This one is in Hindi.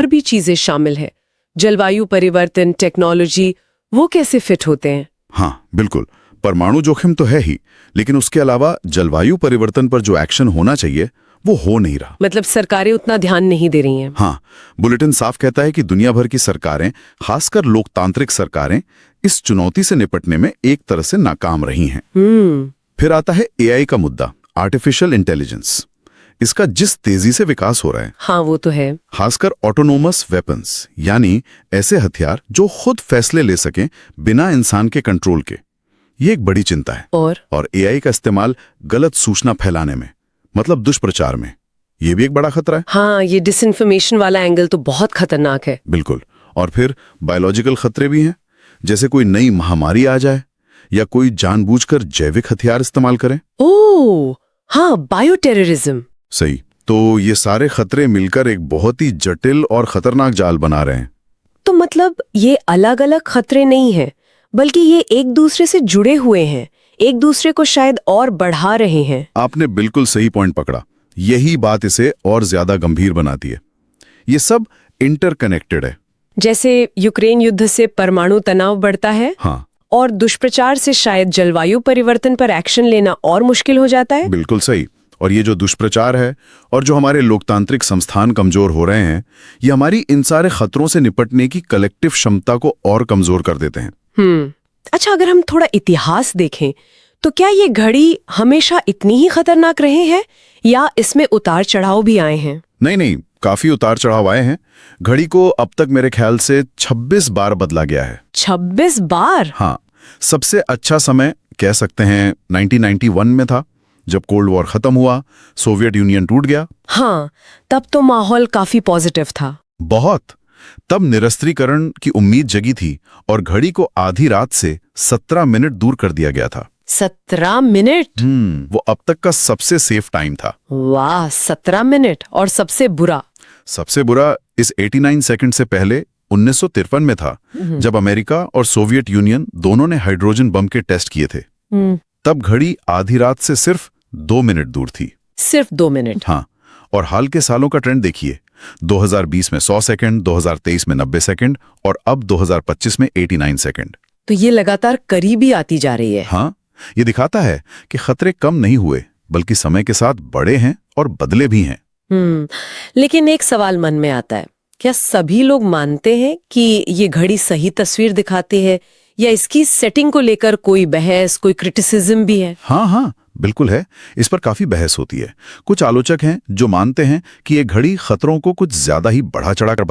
और भी चीजें शामिल है, जलवायु परिवर्तन, टेक्नोलॉजी, वो कैसे फिट होते हैं? हाँ बिल्कुल, परमाणु जोखिम तो है ही, लेकिन उसके अलावा जलवायु परिवर्तन पर जो एक्शन होना चाहिए वो हो नहीं रहा। मतलब सरकारें उतना ध्यान नहीं दे रही हैं। हाँ, बुलेटिन साफ कहता है कि दुनिया भर की सरकारें, खासकर लोकतांत्रिक सरकारें, इस चुनौती से निपटने में एक तरह से नाकाम रही हैं। फिर आता है एआई का मुद्दा, आर्टिफिशियल इंटेलिजेंस। इसका जिस तेजी से विकास हो रहा है, हाँ वो तो है, खासकर ऑटोनोमस वेपन्स, यानी ऐसे हथियार जो खुद फैसले ले सकें बिना इंसान के कंट्रोल के, ये एक बड़ी चिंता है। और एआई का इस्तेमाल गलत सूचना फैलाने में, मतलब दुष्प्रचार में, ये भी एक बड़ा खतरा है। हाँ, ये डिसइंफॉर्मेशन वाला एंगल तो बहुत खतरनाक है। बिल्कुल। और फिर बायोलॉजिकल खतरे भी हैं, जैसे कोई नई महामारी आ जाए या कोई जानबूझकर जैविक हथियार इस्तेमाल करे। ओह हाँ, बायो टेररिज्म। सही। तो ये सारे खतरे मिलकर एक बहुत ही जटिल और खतरनाक जाल बना रहे हैं। तो मतलब ये अलग अलग खतरे नहीं हैं, बल्कि ये एक दूसरे से जुड़े हुए हैं, एक दूसरे को शायद और बढ़ा रहे हैं। आपने बिल्कुल सही पॉइंट पकड़ा। यही बात इसे और ज्यादा गंभीर बनाती है। ये सब इंटरकनेक्टेड है। जैसे यूक्रेन युद्ध से परमाणु तनाव बढ़ता है, हाँ, और दुष्प्रचार से शायद जलवायु परिवर्तन पर एक्शन लेना और मुश्किल हो जाता है। बिल्कुल सही। और ये जो दुष्प्रचार है और जो हमारे लोकतांत्रिक संस्थान कमजोर हो रहे हैं, ये हमारी इन सारे खतरों से निपटने की कलेक्टिव क्षमता को और कमजोर कर देते हैं। अच्छा, अगर हम थोड़ा इतिहास देखें तो क्या ये घड़ी हमेशा इतनी ही खतरनाक रहे हैं या इसमें उतार चढ़ाव भी आए हैं? नहीं, काफी उतार चढ़ाव आए हैं। घड़ी को अब तक मेरे ख्याल से 26 बार बदला गया है। 26 बार? हाँ, सबसे अच्छा समय कह सकते हैं 1991 में था, जब कोल्ड वॉर खत्म हुआ, सोवियत यूनियन टूट गया। हाँ, तब तो माहौल काफी पॉजिटिव था। बहुत। तब निरस्त्रीकरण की उम्मीद जगी थी और घड़ी को आधी रात से 17 मिनट दूर कर दिया गया था। 17 मिनट? वो अब तक का सबसे सेफ टाइम था। वाह, 17 मिनट। और सबसे बुरा? सबसे बुरा इस 89 सेकंड से पहले 1953 में था, जब अमेरिका और सोवियत यूनियन दोनों ने हाइड्रोजन बम के टेस्ट किए थे। तब घड़ी आधी रात से सिर्फ 2 मिनट दूर थी। सिर्फ 2 मिनट? हाँ। और हाल के सालों का ट्रेंड देखिए, 2020 में 100 सेकंड, 2023 में 90 सेकंड और अब 2025 में 89 सेकंड। तो ये लगातार करीबी आती जा रही है। हाँ, ये दिखाता है कि खतरे कम नहीं हुए, बल्कि समय के साथ बढ़े हैं और बदले भी हैं। लेकिन एक सवाल मन में आता है, क्या सभी लोग मानते हैं कि ये घड़ी सही तस्वीर दिखाती है, या इसकी सेटिंग को लेकर कोई बहस, कोई क्रिटिसिज्म भी है? हाँ, बिल्कुल है। इस पर काफी बहस होती है। कुछ आलोचक हैं जो मानते हैं कि ये घड़ी खतरों को कुछ ज्यादा ही बढ़ा चढ़ा कर